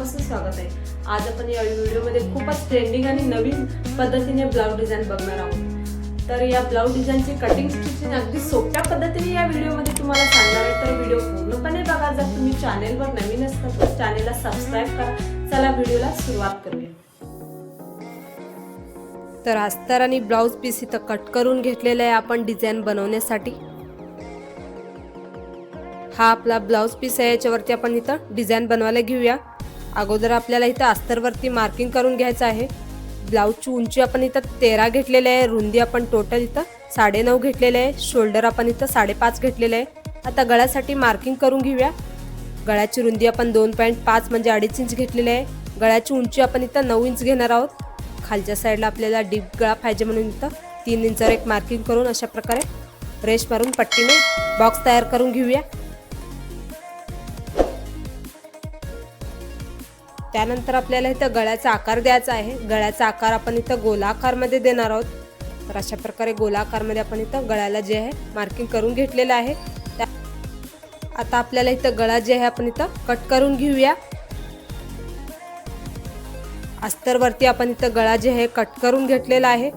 मनापासून स्वागत आहे। आज आपण या व्हिडिओमध्ये खूपच ट्रेंडिंग आणि नवीन पद्धतीने ब्लाउज डिझाइन बघणार आहोत। तर या ब्लाउज डिझाइनची कटिंग स्टिचिंग अगदी सोप्या पद्धतीने या व्हिडिओमध्ये तुम्हाला सांगणार आहे। तर व्हिडिओ पूर्णपणे बघा। जर तुम्ही चॅनेलवर नवीन असाल तर चॅनेलला सबस्क्राइब करा। चला व्हिडिओला सुरुवात करूया। तर अस्तर आणि ब्लाउज पीस इथं कट करून घेतलेला आहे आपण डिझाइन बनवण्यासाठी। हा आपला ब्लाउज पीस आहे, याच्यावरती आपण इथं डिझाइन बनवायला घेऊया। अगोदर आपल्याला इथं अस्तरवरती मार्किंग करून घ्यायचं आहे। ब्लाउजची उंची आपण इथं 13 घेतलेली आहे, रुंदी आपण टोटल इथं 9.5 घेतलेले आहे, शोल्डर आपण इथं 5.5 घेतलेले आहे। आता गळ्यासाठी मार्किंग करून घेऊया। गळ्याची रुंदी आपण 2.5 म्हणजे 2.5 इंच घेतलेली आहे। गळ्याची उंची आपण इथं 9 इंच घेणार आहोत। खालच्या साईडला आपल्याला डीप गळा पाहिजे म्हणून इथं 3 इंचावर एक मार्किंग करून अशा प्रकारे रेष मारून पट्टीने बॉक्स तयार करून घेऊया। त्यानंतर आपल्याला इथं गळ्याचा आकार द्यायचा आहे। गळ्याचा आकार आपण इथं गोलाकार मध्ये देणार आहोत। तर अशा प्रकारे गोलाकार मध्ये आपण इथं गळ्याला जे आहे मार्किंग करून घेतलेलं आहे। आता आपल्याला इथं गळा जे आहे आपण इथं कट करून घेऊया। अस्तरवरती आपण इथं गळा जे आहे कट करून घेतलेला आहे।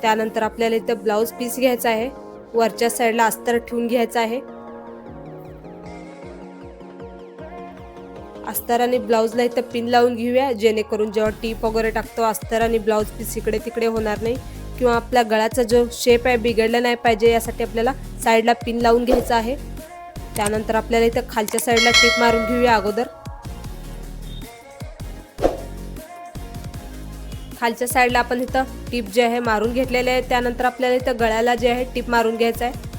त्यानंतर आपल्याला इथं ब्लाउज पीस घ्यायचा आहे, वरच्या साईडला अस्तर ठेवून घ्यायचं आहे। अस्तर आणि ब्लाउजला इथं पिन लावून घेऊया, जेणेकरून जेव्हा टीप वगैरे टाकतो अस्तर आणि ब्लाउज पीस इकडे तिकडे होणार नाही किंवा आपल्या गळ्याचा जो शेप आहे बिघडला नाही पाहिजे, यासाठी आपल्याला साईडला पिन लावून घ्यायचं आहे। त्यानंतर आपल्याला इथं खालच्या साईडला टीप मारून घेऊया। अगोदर खालच्या साईडला आपण इथं टीप जे आहे मारून घेतलेले आहे। त्यानंतर आपल्याला इथं गळ्याला जे आहे टीप मारून घ्यायचं आहे।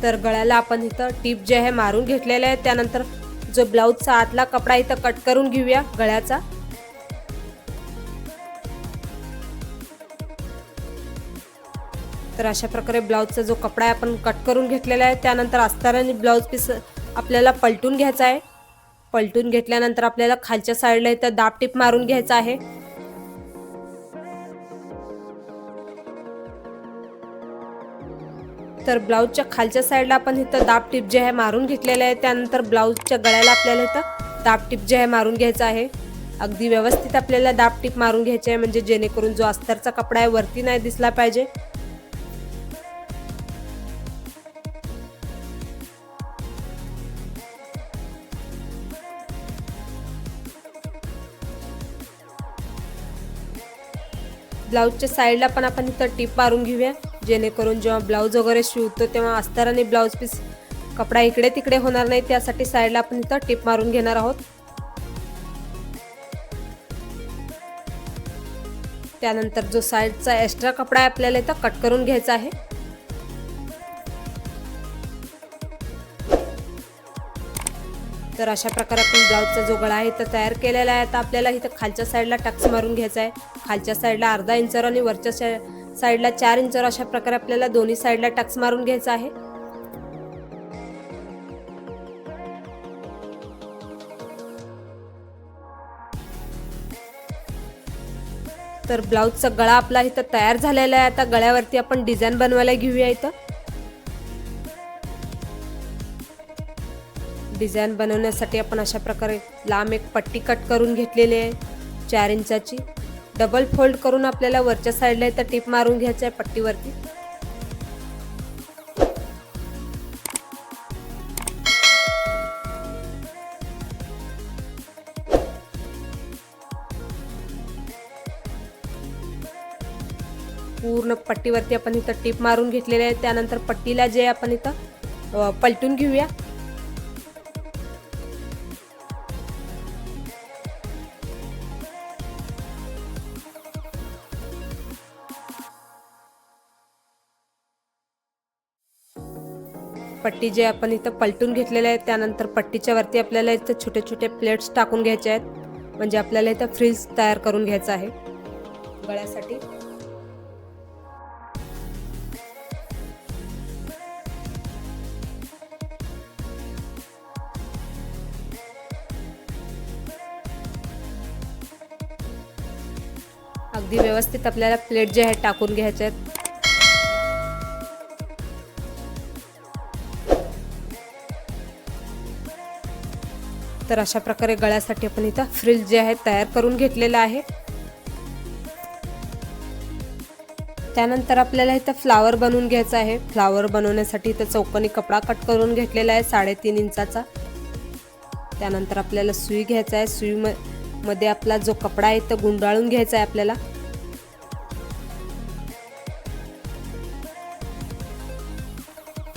तर गळ्याला आपण इथं टीप जे आहे मारून घेतलेले आहे। त्यानंतर जो ब्लाउजचा आतला कपडा इथं कट करून घेऊया गळ्याचा। तर अशा प्रकारे ब्लाउजचा जो कपडा आहे आपण कट करून घेतलेला आहे। त्यानंतर अस्तर आणि ब्लाउज पीस आपल्याला पलटून घ्यायचा आहे। पलटून घेतल्यानंतर आपल्याला खालच्या साईडला इथं दाब टीप मारून घ्यायचा आहे। तर ब्लाउजच्या खालच्या साईडला आपण इथं दाब टीप जे आहे मारून घेतलेले आहे। त्यानंतर ब्लाउजच्या गळ्याला आपल्याला इथं दाब टीप जे आहे मारून घ्यायचा आहे। अगदी व्यवस्थित आपल्याला दाब टीप मारून घ्यायचे आहे, म्हणजे जेणेकरून जो अस्तरचा कपडा आहे वरती नाही दिसला पाहिजे। ब्लाउजच्या साईडला पण आपण इथं टीप मारून घेऊया, जेणेकरून जेव्हा ब्लाउज वगैरे शिवतो तेव्हा अस्तर आणि ब्लाउज पीस कपडा इकडे तिकडे होणार नाही, त्यासाठी साईडला आपण इथं टीप मारून घेणार आहोत। त्यानंतर जो साईडचा एक्स्ट्रा कपडा आहे आपल्याला इथं कट करून घ्यायचा आहे। तर अशा प्रकारे आपण ब्लाउजचा जो गळा आहे इथं तयार केलेला आहे। आता आपल्याला इथं खालच्या साईडला टक्स मारून घ्यायचा आहे। खालच्या साईडला अर्धा इंचावर आणि वरच्या साईडला 4 इंचावर अशा प्रकारे आपल्याला दोन्ही साईडला टक्स मारून घ्यायचा आहे। तर ब्लाउजचा गळा आपला इथं तयार झालेला आहे। आता गळ्यावरती आपण डिझाइन बनवायला घेऊया। इथं डिझाइन बनवण्यासाठी आपण अशा प्रकारे लांब एक पट्टी कट करून घेतलेली आहे 4 इंचाची। डबल फोल्ड करून आपल्याला वरच्या साईडला इथं टीप मारून घ्यायचं आहे पट्टीवरती। पूर्ण पट्टीवरती आपण इथं टीप मारून घेतलेले आहे। त्यानंतर पट्टीला जे आपण इथं पलटून घेऊया। पट्टी जे आपण इथं पलटून घेतलेले आहे, त्यानंतर पट्टीच्या वरती आपल्याला इथं छोटे छोटे प्लेट्स टाकून घ्यायचे आहेत, म्हणजे आपल्याला इथं फ्रिल्स तयार करून घ्यायचं आहे गळ्यासाठी। अगदी व्यवस्थित आपल्याला प्लेट जे आहे टाकून घ्यायचे आहेत। तर अशा प्रकारे गळ्यासाठी आपण इथं फ्रिल जे आहे तयार करून घेतलेला आहे। त्यानंतर आपल्याला इथं फ्लावर बनवून घ्यायचा आहे। फ्लावर बनवण्यासाठी इथं चौकोनी कपडा कट करून घेतलेला आहे 3.5 इंचाचा। त्यानंतर आपल्याला सुई घ्यायचा आहे। सुई मध्ये आपला जो कपडा आहे तो गुंडाळून घ्यायचा आहे आपल्याला।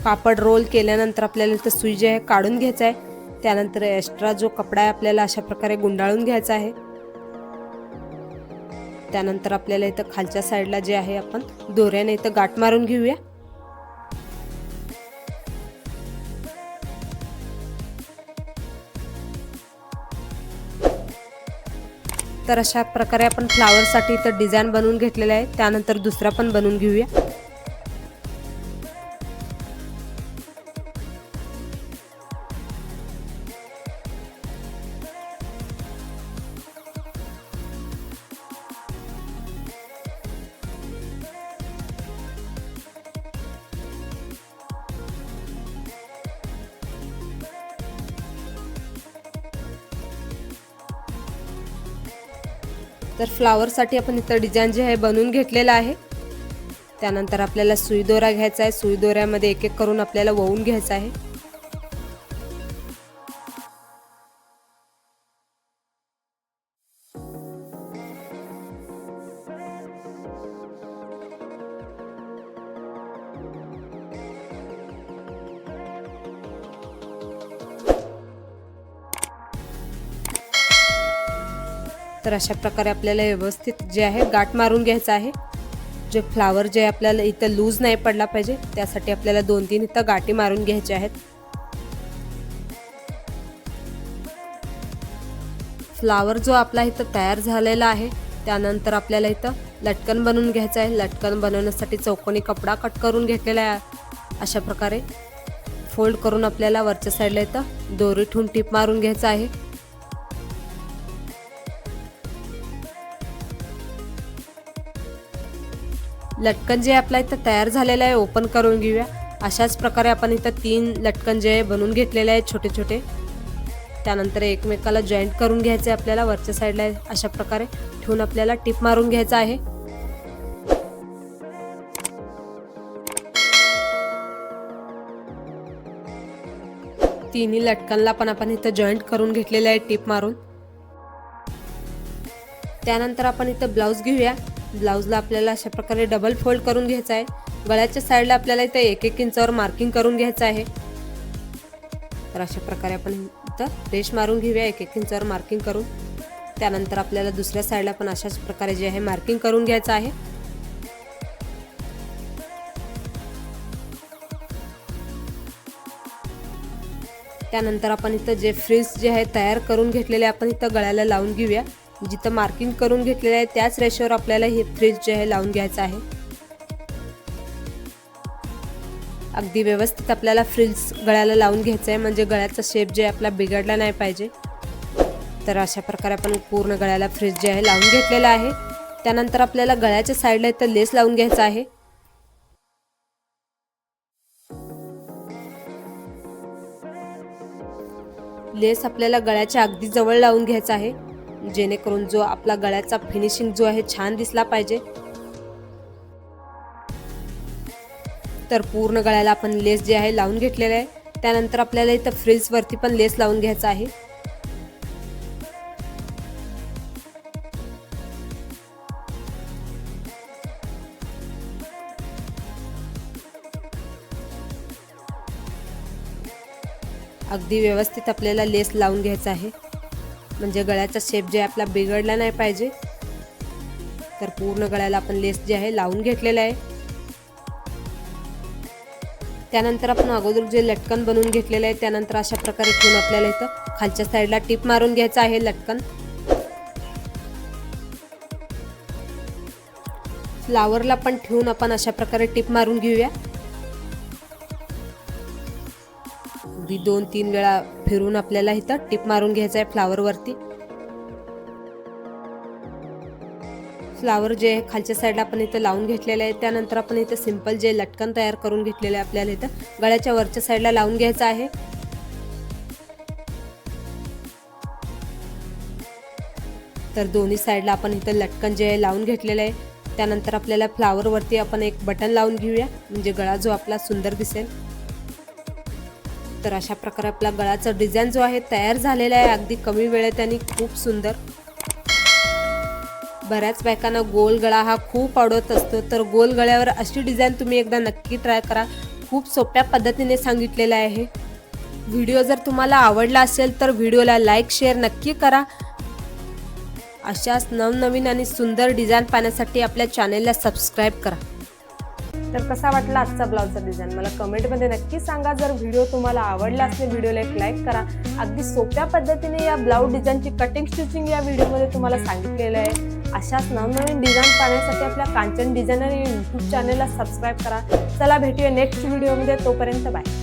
कापड रोल केल्यानंतर आपल्याला इथं सुई जे आहे काढून घ्यायचा आहे। त्यानंतर एक्स्ट्रा जो कपडा आहे आपल्याला अशा प्रकारे गुंडाळून घ्यायचा आहे। त्यानंतर आपल्याला इथं खालच्या साईडला जे आहे आपण दोऱ्याने इथं गाठ मारून घेऊया। तर अशा प्रकारे आपण फ्लावर साठी इथं डिझाइन बनवून घेतलेला आहे। त्यानंतर दुसरा पण बनवून घेऊया। तर फ्लावर साठी आपण इथं डिझाइन जे आहे बनवून घेतलेला आहे। त्यानंतर आपल्याला सुई दोरा घ्यायचा आहे। सुई दोऱ्यामध्ये एक एक करून आपल्याला वळून घ्यायचा आहे। तर अशा प्रकारे आपल्याला व्यवस्थित जे आहे गाठ मारून घ्यायचा आहे। जे फ्लावर जे आपल्याला इथं लूज नाही पडला पाहिजे त्यासाठी आपल्याला 2-3 इथं गाठी मारून घ्यायच्या आहेत। फ्लावर जो आपला इथं तयार झालेला आहे त्यानंतर आपल्याला इथं लटकन बनवून घ्यायचं आहे। लटकन बनवण्यासाठी चौकोनी कपडा कट करून घेतलेला आहे। अशा प्रकारे फोल्ड करून आपल्याला वरच्या साईडला इथं दोरी ठेवून टिप मारून घ्यायचं आहे। लटकन जे आपला इथं तयार झालेला आहे ओपन करून घेऊया। अशाच प्रकारे आपण इथं 3 लटकन जे बनवून घेतलेले आहेत छोटे छोटे। त्यानंतर एकमेकाला जॉईंट करून घ्यायचे आपल्याला वरच्या साईडला अशा प्रकारे ठेवून आपल्याला टिप मारून घ्यायचा आहे। तिन्ही लटकनला पण आपण इथं जॉईंट करून घेतलेले आहे टिप मारून। त्यानंतर आपण इथं ब्लाउज घेऊया। ब्लाउजला आपल्याला अशा प्रकारे डबल फोल्ड करून घ्यायचा आहे। गळ्याच्या साईडला आपल्याला इथं 1-1 इंचावर मार्किंग करून घ्यायचं आहे। तर अशा प्रकारे आपण इथं रेष मारून घेऊया 1-1 इंचावर मार्किंग करून। त्यानंतर आपल्याला दुसऱ्या साईडला पण अशाच प्रकारे जे आहे मार्किंग करून घ्यायचं आहे। त्यानंतर आपण इथं जे फ्रिल्स जे आहे तयार करून घेतलेले आपण इथं गळ्याला लावून घेऊया। जिथं मार्किंग करून घेतलेले आहे त्याच रेषेवर आपल्याला हे फ्रिल्स जे आहे लावून घ्यायचं आहे। अगदी व्यवस्थित आपल्याला फ्रिल्स गळ्याला लावून घ्यायचं आहे म्हणजे गळ्याचा शेप जे आपला बिघडला नाही पाहिजे। तर अशा प्रकारे आपण पूर्ण गळ्याला फ्रिल्स जे आहे लावून घेतलेला आहे। त्यानंतर आपल्याला गळ्याच्या साईडला इथं लेस लावून घ्यायचा आहे। लेस आपल्याला गळ्याच्या अगदी जवळ लावून घ्यायचा आहे जेणेकरून जो आपला गळ्याचा फिनिशिंग जो आहे छान दिसला पाहिजे। तर पूर्ण गळ्याला आपण लेस जे आहे लावून घेतलेला आहे। त्यानंतर आपल्याला इथं फ्रिल्स वरती पण लेस लावून घ्यायचा आहे। अगदी व्यवस्थित आपल्याला लेस लावून घ्यायचा आहे म्हणजे गळ्याचा शेप जे आपला बिघडला नाही पाहिजे। तर पूर्ण गळ्याला आपण लेस जे आहे लावून घेतलेला आहे। त्यानंतर आपण अगोदर जे लटकन बनवून घेतलेले आहे त्यानंतर अशा प्रकारे ठेवून आपल्याला इथं खालच्या साईडला टिप मारून घ्यायचं आहे लटकन। फ्लावरला पण ठेवून आपण अशा प्रकारे टिप मारून घेऊया। अगदी 2-3 वेळा फिरून आपल्याला इथं टिप मारून घ्यायचं आहे फ्लावर वरती। फ्लावर जे खालच्या साईडला आपण इथं लावून घेतलेले आहे। त्यानंतर आपण इथं सिंपल जे लटकन तयार करून घेतलेले आहे आपल्याला इथं गळ्याच्या वरच्या साईडला लावून घ्यायचं आहे। तर दोन्ही साईडला आपण इथं लटकन जे आहे लावून घेतलेलं आहे। त्यानंतर आपल्याला फ्लावरवरती आपण एक बटन लावून घेऊया, म्हणजे गळा जो आपला सुंदर दिसेल। तर अशा प्रकारे आपला गळाचा डिझाइन जो आहे तयार झालेला आहे, अगदी कमी वेळेत आणि खूप सुंदर। बऱ्याच बायकांना गोल गळा हा खूप आवडत असतो, तर गोल गळ्यावर अशी डिझाइन तुम्ही एकदा नक्की ट्राय करा। खूप सोप्या पद्धतीने सांगितलेलं आहे। व्हिडिओ जर तुम्हाला आवडला असेल तर व्हिडिओला लाईक शेअर नक्की करा। अशाच नवनवीन आणि सुंदर डिझाइन पाहण्यासाठी आपल्या चॅनेलला सबस्क्राईब करा। तर कसा वाटला आजचा ब्लाउजचा डिझाइन मला कमेंटमध्ये नक्की सांगा। जर व्हिडिओ तुम्हाला आवडला असेल व्हिडिओला एक लाईक करा। अगदी सोप्या पद्धतीने या ब्लाउज डिझाइनची कटिंग स्टिचिंग या व्हिडिओमध्ये तुम्हाला सांगितलेलं आहे। अशाच नवनवीन डिझाइन पाहण्यासाठी आपल्या कांचन डिझायनर या यूट्यूब चॅनेलला सबस्क्राईब करा। चला भेटूया नेक्स्ट व्हिडिओमध्ये, तोपर्यंत बाय।